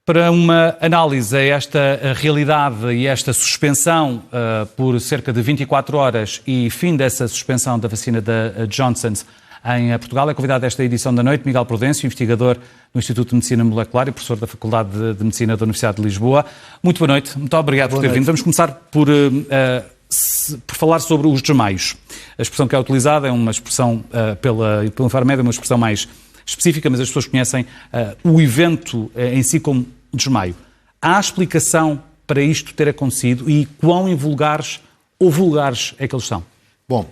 Para uma análise a esta realidade e esta suspensão por cerca de 24 horas e fim dessa suspensão da vacina da Johnson em Portugal, é convidado a esta edição da noite Miguel Prudêncio, investigador no Instituto de Medicina Molecular e professor da Faculdade de Medicina da Universidade de Lisboa. Muito boa noite, muito obrigado por ter vindo. Vamos começar por falar sobre os desmaios. A expressão que é utilizada é uma expressão pela Infarmed, é uma expressão mais específica, mas as pessoas conhecem o evento em si como desmaio. Há explicação para isto ter acontecido e quão invulgares ou vulgares é que eles são? Bom,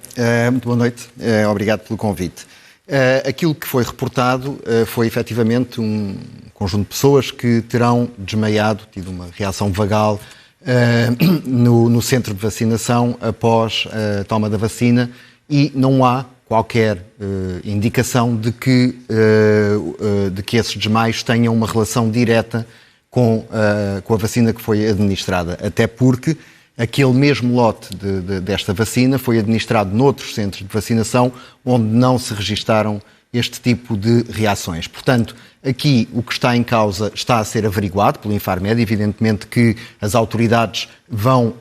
muito boa noite, obrigado pelo convite. Aquilo que foi reportado foi efetivamente um conjunto de pessoas que terão desmaiado, tido uma reação vagal no centro de vacinação após a toma da vacina e não há qualquer indicação de que esses desmaios tenham uma relação direta com a vacina que foi administrada, até porque aquele mesmo lote desta vacina foi administrado noutros centros de vacinação onde não se registaram este tipo de reações. Portanto, aqui o que está em causa está a ser averiguado pelo Infarmed. Evidentemente que as autoridades vão,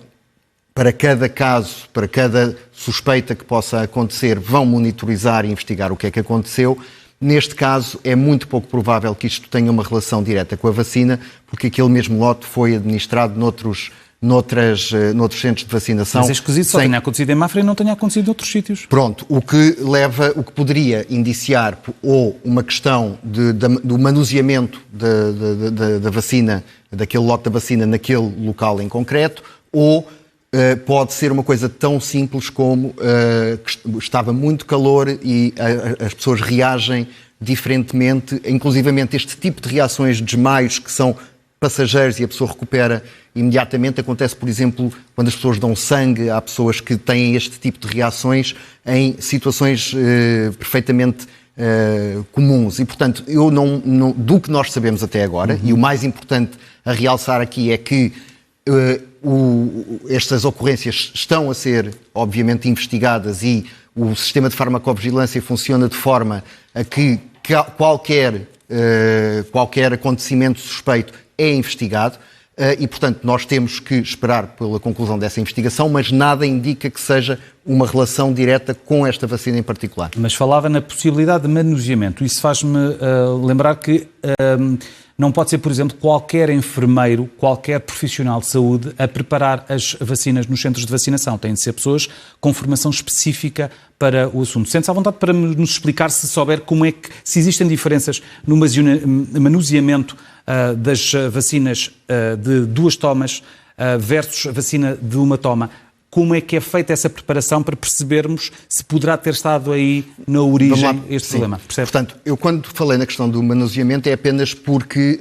para cada caso, para cada suspeita que possa acontecer, vão monitorizar e investigar o que é que aconteceu. Neste caso, é muito pouco provável que isto tenha uma relação direta com a vacina, porque aquele mesmo lote foi administrado noutros centros de vacinação. Mas é esquisito, só tenha acontecido em Mafra e não tenha acontecido em outros sítios. Pronto, o que poderia indiciar ou uma questão do manuseamento da vacina, daquele lote da vacina naquele local em concreto, ou pode ser uma coisa tão simples como que estava muito calor e as pessoas reagem diferentemente, inclusivamente este tipo de reações de desmaios que são passageiros e a pessoa recupera imediatamente. Acontece, por exemplo, quando as pessoas dão sangue, há pessoas que têm este tipo de reações em situações perfeitamente comuns. E, portanto, do que nós sabemos até agora, e o mais importante a realçar aqui é que estas ocorrências estão a ser, obviamente, investigadas e o sistema de farmacovigilância funciona de forma a que qualquer acontecimento suspeito é investigado e, portanto, nós temos que esperar pela conclusão dessa investigação, mas nada indica que seja uma relação direta com esta vacina em particular. Mas falava na possibilidade de manuseamento. Isso faz-me lembrar que não pode ser, por exemplo, qualquer enfermeiro, qualquer profissional de saúde a preparar as vacinas nos centros de vacinação. Têm de ser pessoas com formação específica para o assunto. Sente-se à vontade para nos explicar, se souber, se existem diferenças no manuseamento das vacinas de 2 tomas versus a vacina de 1 toma. Como é que é feita essa preparação para percebermos se poderá ter estado aí na origem este problema? Percebe? Portanto, eu quando falei na questão do manuseamento é apenas porque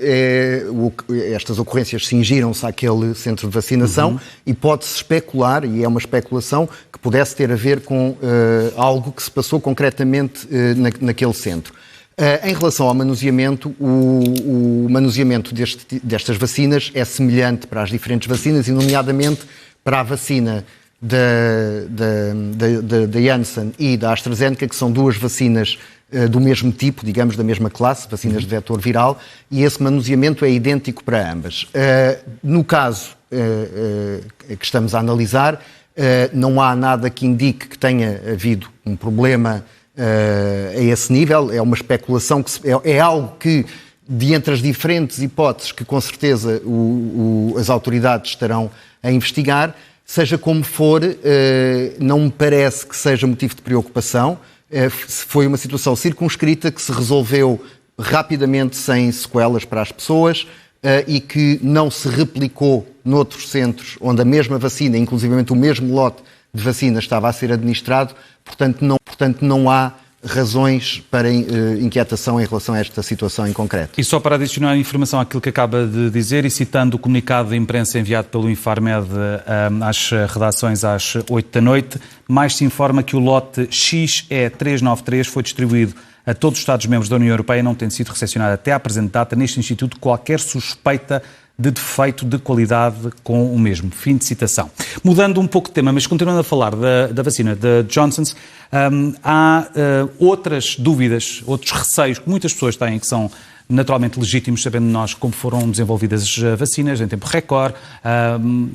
estas ocorrências cingiram-se àquele centro de vacinação e pode-se especular, e é uma especulação, que pudesse ter a ver com algo que se passou concretamente naquele centro. Em relação ao manuseamento, o manuseamento destas vacinas é semelhante para as diferentes vacinas, e nomeadamente para a vacina da Janssen e da AstraZeneca, que são 2 vacinas do mesmo tipo, digamos, da mesma classe, vacinas de vetor viral, e esse manuseamento é idêntico para ambas. No caso que estamos a analisar, não há nada que indique que tenha havido um problema a esse nível. É uma especulação, é algo que, de entre as diferentes hipóteses que com certeza as autoridades estarão a investigar, seja como for, não me parece que seja motivo de preocupação. Foi uma situação circunscrita que se resolveu rapidamente, sem sequelas para as pessoas, e que não se replicou noutros centros onde a mesma vacina, inclusivamente o mesmo lote de vacina, estava a ser administrado. Portanto, não há razões para inquietação em relação a esta situação em concreto. E só para adicionar informação àquilo que acaba de dizer, e citando o comunicado de imprensa enviado pelo Infarmed às redações às 8 da noite, mais se informa que o lote XE393 foi distribuído a todos os Estados-membros da União Europeia, não tendo sido recepcionado até à presente data neste Instituto qualquer suspeita de defeito de qualidade com o mesmo. Fim de citação. Mudando um pouco de tema, mas continuando a falar da vacina da Johnson, há outras dúvidas, outros receios que muitas pessoas têm, que são naturalmente legítimos, sabendo nós como foram desenvolvidas as vacinas em tempo recorde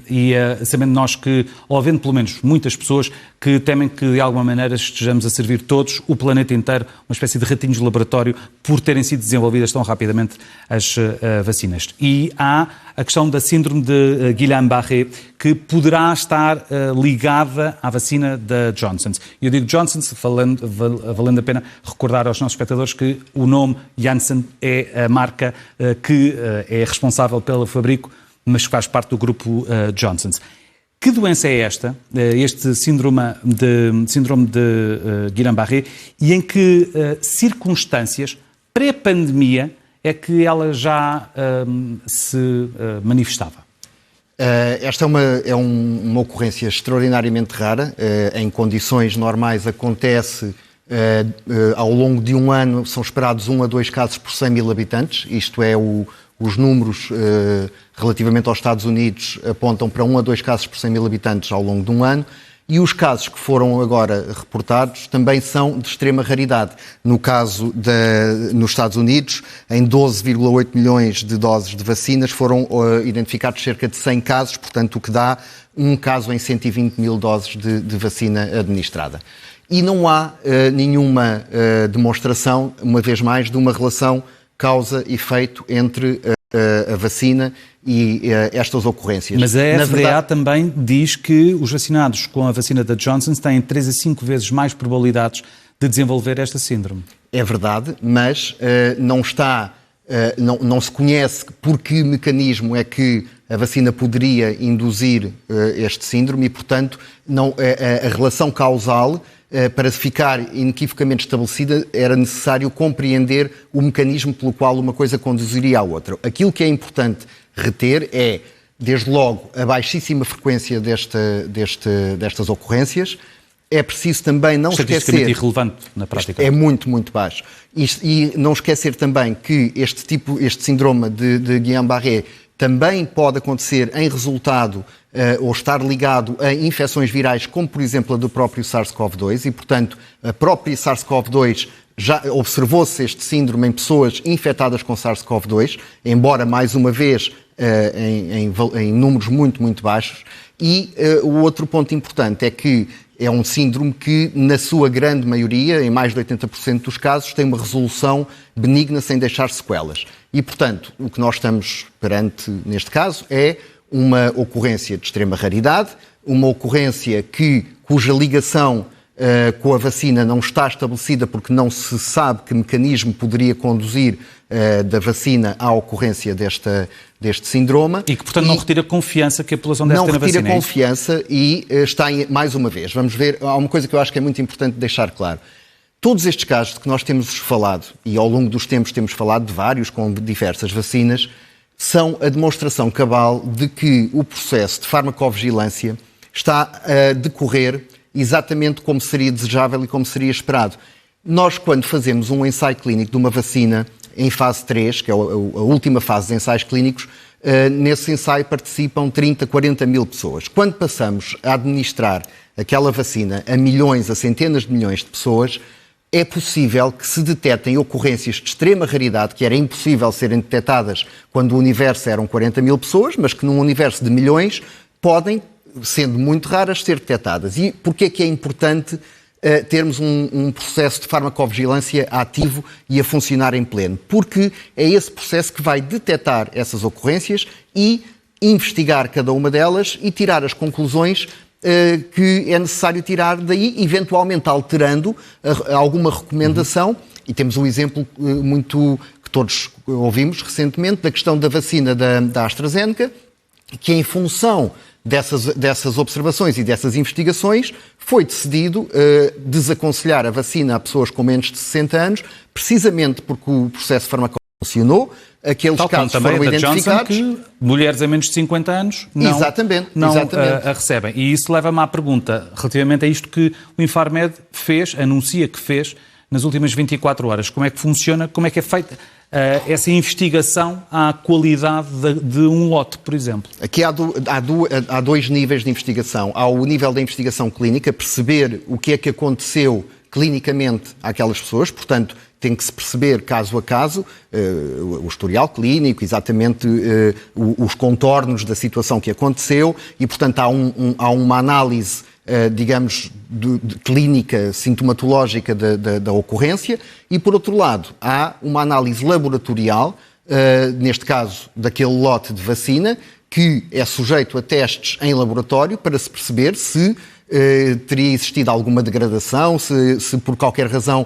e sabendo nós que, ou havendo pelo menos muitas pessoas que temem que de alguma maneira estejamos a servir todos, o planeta inteiro, uma espécie de ratinhos de laboratório, por terem sido desenvolvidas tão rapidamente as vacinas. E há a questão da síndrome de Guillain-Barré, que poderá estar ligada à vacina da Johnson. Eu digo Johnson, valendo a pena recordar aos nossos espectadores que o nome Janssen é a marca que é responsável pelo fabrico, mas que faz parte do grupo Johnson. Que doença é esta, este síndrome de Guillain-Barré, e em que circunstâncias, pré-pandemia, é que ela já se manifestava? Esta é uma ocorrência extraordinariamente rara. Em condições normais acontece ao longo de um ano, são esperados 1 a 2 casos por 100 mil habitantes. Isto é, os números relativamente aos Estados Unidos apontam para 1 a 2 casos por 100 mil habitantes ao longo de um ano. E os casos que foram agora reportados também são de extrema raridade. No caso nos Estados Unidos, em 12,8 milhões de doses de vacinas foram identificados cerca de 100 casos, portanto o que dá um caso em 120 mil doses de vacina administrada. E não há nenhuma demonstração, uma vez mais, de uma relação causa-efeito entre a vacina e estas ocorrências. Mas a FDA também diz que os vacinados com a vacina da Johnson têm 3 a 5 vezes mais probabilidades de desenvolver esta síndrome. É verdade, mas não se conhece por que mecanismo é que a vacina poderia induzir este síndrome e, portanto, a relação causal, para ficar inequivocamente estabelecida, era necessário compreender o mecanismo pelo qual uma coisa conduziria à outra. Aquilo que é importante reter é, desde logo, a baixíssima frequência destas ocorrências. É preciso também não esquecer... Estatisticamente irrelevante na prática. É muito, muito baixo. E não esquecer também que este síndrome de Guillain-Barré também pode acontecer em resultado ou estar ligado a infecções virais, como por exemplo a do próprio SARS-CoV-2, e portanto a própria SARS-CoV-2 já observou-se este síndrome em pessoas infectadas com SARS-CoV-2, embora mais uma vez em números muito, muito baixos. E o outro ponto importante é que é um síndrome que, na sua grande maioria, em mais de 80% dos casos, tem uma resolução benigna sem deixar sequelas. E, portanto, o que nós estamos perante, neste caso, é uma ocorrência de extrema raridade, uma ocorrência cuja ligação com a vacina não está estabelecida porque não se sabe que mecanismo poderia conduzir da vacina à ocorrência deste síndrome. E que, portanto, não retira confiança que a população deve ter na vacina. Não retira confiança e está, mais uma vez, vamos ver, há uma coisa que eu acho que é muito importante deixar claro. Todos estes casos de que nós temos falado, e ao longo dos tempos temos falado de vários com diversas vacinas, são a demonstração cabal de que o processo de farmacovigilância está a decorrer exatamente como seria desejável e como seria esperado. Nós, quando fazemos um ensaio clínico de uma vacina em fase 3, que é a última fase de ensaios clínicos, nesse ensaio participam 30, 40 mil pessoas. Quando passamos a administrar aquela vacina a milhões, a centenas de milhões de pessoas, é possível que se detetem ocorrências de extrema raridade, que era impossível serem detectadas quando o universo eram 40 mil pessoas, mas que num universo de milhões podem, sendo muito raras, ser detectadas. E porquê é que é importante termos um processo de farmacovigilância ativo e a funcionar em pleno? Porque é esse processo que vai detectar essas ocorrências e investigar cada uma delas e tirar as conclusões que é necessário tirar daí, eventualmente alterando alguma recomendação. E temos um exemplo que todos ouvimos recentemente, da questão da vacina da AstraZeneca, que em função dessas observações e dessas investigações foi decidido desaconselhar a vacina a pessoas com menos de 60 anos, precisamente porque o processo farmacológico funcionou, aqueles casos foram identificados. Que mulheres a menos de 50 anos não a recebem. E isso leva-me à pergunta, relativamente a isto que o Infarmed anuncia que fez nas últimas 24 horas. Como é que funciona, como é que é feita essa investigação à qualidade de um lote, por exemplo? Aqui há dois níveis de investigação. Há o nível da investigação clínica, perceber o que é que aconteceu clinicamente àquelas pessoas, portanto, tem que se perceber caso a caso o historial clínico, exatamente os contornos da situação que aconteceu e, portanto, há uma análise, digamos, de clínica, sintomatológica da ocorrência e, por outro lado, há uma análise laboratorial, neste caso, daquele lote de vacina, que é sujeito a testes em laboratório para se perceber se teria existido alguma degradação, se por qualquer razão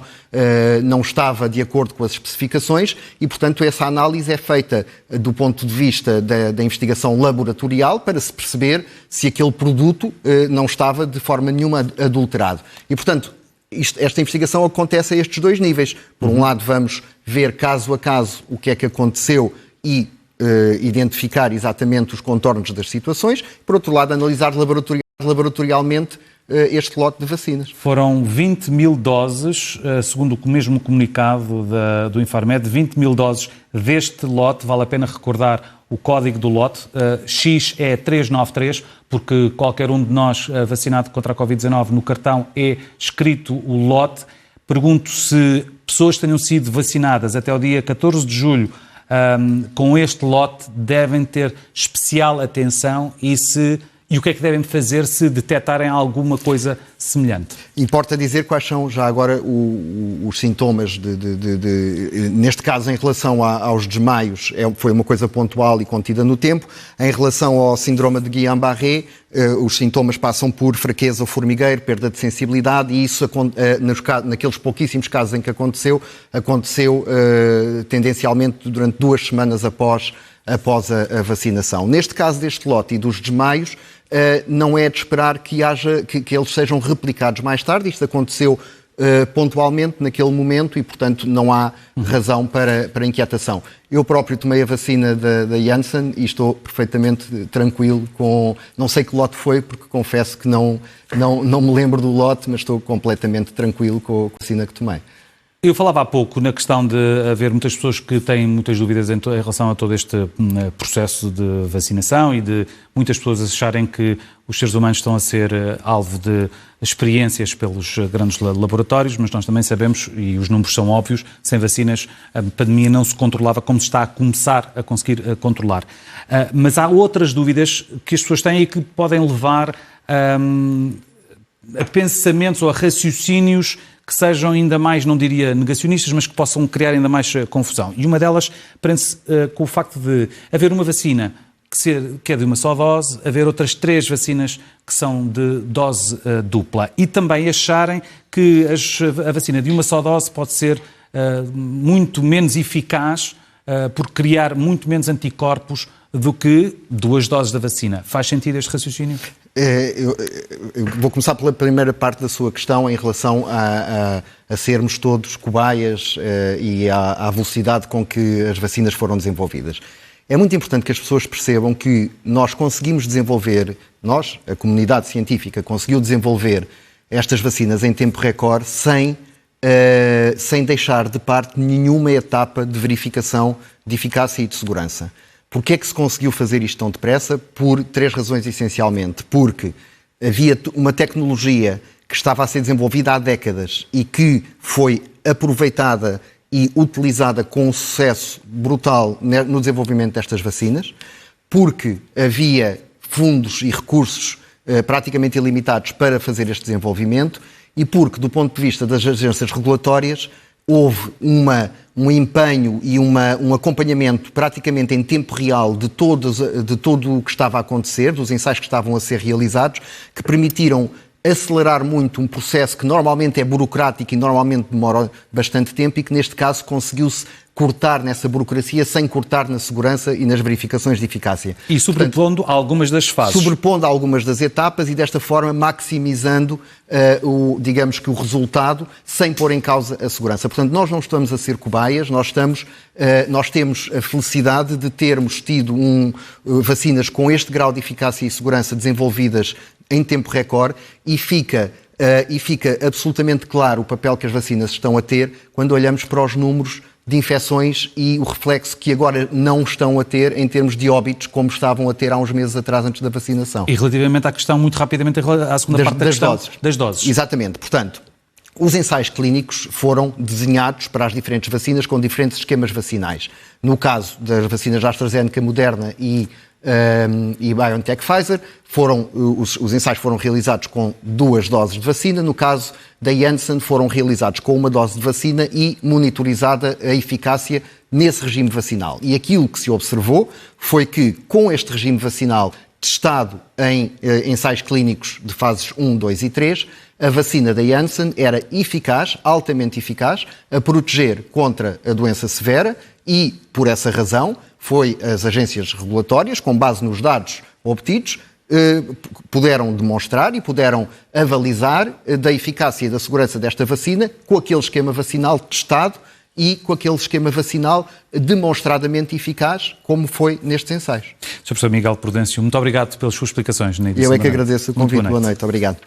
não estava de acordo com as especificações e, portanto, essa análise é feita do ponto de vista da investigação laboratorial para se perceber se aquele produto não estava de forma nenhuma adulterado. E, portanto, esta investigação acontece a estes dois níveis. Por um lado, vamos ver caso a caso o que é que aconteceu e identificar exatamente os contornos das situações. Por outro lado, analisar laboratorialmente este lote de vacinas. Foram 20 mil doses, segundo o mesmo comunicado do Infarmed, 20 mil doses deste lote. Vale a pena recordar o código do lote. X é 393, porque qualquer um de nós vacinado contra a Covid-19 no cartão é escrito o lote. Pergunto se pessoas que tenham sido vacinadas até o dia 14 de julho com este lote devem ter especial atenção e o que é que devem fazer se detectarem alguma coisa semelhante? Importa dizer quais são já agora os sintomas, neste caso em relação aos desmaios, foi uma coisa pontual e contida no tempo. Em relação ao síndrome de Guillain-Barré, os sintomas passam por fraqueza ou formigueiro, perda de sensibilidade e isso, naqueles pouquíssimos casos em que aconteceu tendencialmente durante 2 semanas após a vacinação. Neste caso deste lote e dos desmaios, não é de esperar que eles sejam replicados mais tarde. Isto aconteceu pontualmente naquele momento e, portanto, não há razão para inquietação. Eu próprio tomei a vacina da Janssen e estou perfeitamente tranquilo com... Não sei que lote foi, porque confesso que não me lembro do lote, mas estou completamente tranquilo com a vacina que tomei. Eu falava há pouco na questão de haver muitas pessoas que têm muitas dúvidas em relação a todo este processo de vacinação e de muitas pessoas acharem que os seres humanos estão a ser alvo de experiências pelos grandes laboratórios, mas nós também sabemos, e os números são óbvios, sem vacinas a pandemia não se controlava como se está a começar a conseguir controlar. Mas há outras dúvidas que as pessoas têm e que podem levar a pensamentos ou a raciocínios que sejam ainda mais, não diria negacionistas, mas que possam criar ainda mais confusão. E uma delas prende-se com o facto de haver uma vacina que é de uma só dose, haver outras 3 vacinas que são de dose dupla. E também acharem que a vacina de uma só dose pode ser muito menos eficaz por criar muito menos anticorpos do que 2 doses da vacina. Faz sentido este raciocínio? Eu vou começar pela primeira parte da sua questão em relação a sermos todos cobaias e à velocidade com que as vacinas foram desenvolvidas. É muito importante que as pessoas percebam que nós conseguimos desenvolver, a comunidade científica, conseguiu desenvolver estas vacinas em tempo recorde sem deixar de parte nenhuma etapa de verificação de eficácia e de segurança. Porquê é que se conseguiu fazer isto tão depressa? Por 3 razões, essencialmente. Porque havia uma tecnologia que estava a ser desenvolvida há décadas e que foi aproveitada e utilizada com um sucesso brutal no desenvolvimento destas vacinas, porque havia fundos e recursos praticamente ilimitados para fazer este desenvolvimento e porque, do ponto de vista das agências regulatórias, houve um empenho e um acompanhamento praticamente em tempo real de todo o que estava a acontecer, dos ensaios que estavam a ser realizados, que permitiram acelerar muito um processo que normalmente é burocrático e normalmente demora bastante tempo e que neste caso conseguiu-se cortar nessa burocracia sem cortar na segurança e nas verificações de eficácia. E sobrepondo algumas das fases. Sobrepondo algumas das etapas e desta forma maximizando digamos que o resultado sem pôr em causa a segurança. Portanto, nós não estamos a ser cobaias, nós temos a felicidade de termos tido vacinas com este grau de eficácia e segurança desenvolvidas em tempo recorde e fica absolutamente claro o papel que as vacinas estão a ter quando olhamos para os números de infecções e o reflexo que agora não estão a ter em termos de óbitos, como estavam a ter há uns meses atrás antes da vacinação. E relativamente à questão, muito rapidamente, à segunda parte da questão das doses. Exatamente. Portanto, Os ensaios clínicos foram desenhados para as diferentes vacinas com diferentes esquemas vacinais. No caso das vacinas AstraZeneca, Moderna e BioNTech Pfizer, os ensaios foram realizados com 2 doses de vacina. No caso da Janssen, foram realizados com 1 dose de vacina e monitorizada a eficácia nesse regime vacinal. E aquilo que se observou foi que, com este regime vacinal testado em ensaios clínicos de fases 1, 2 e 3, a vacina da Janssen era eficaz, altamente eficaz, a proteger contra a doença severa e, por essa razão, as agências regulatórias, com base nos dados obtidos, puderam demonstrar e puderam avalizar da eficácia e da segurança desta vacina com aquele esquema vacinal testado e com aquele esquema vacinal demonstradamente eficaz, como foi nestes ensaios. Sr. Professor Miguel Prudêncio, muito obrigado pelas suas explicações na edição. Eu é que agradeço o convite. Boa noite. Obrigado.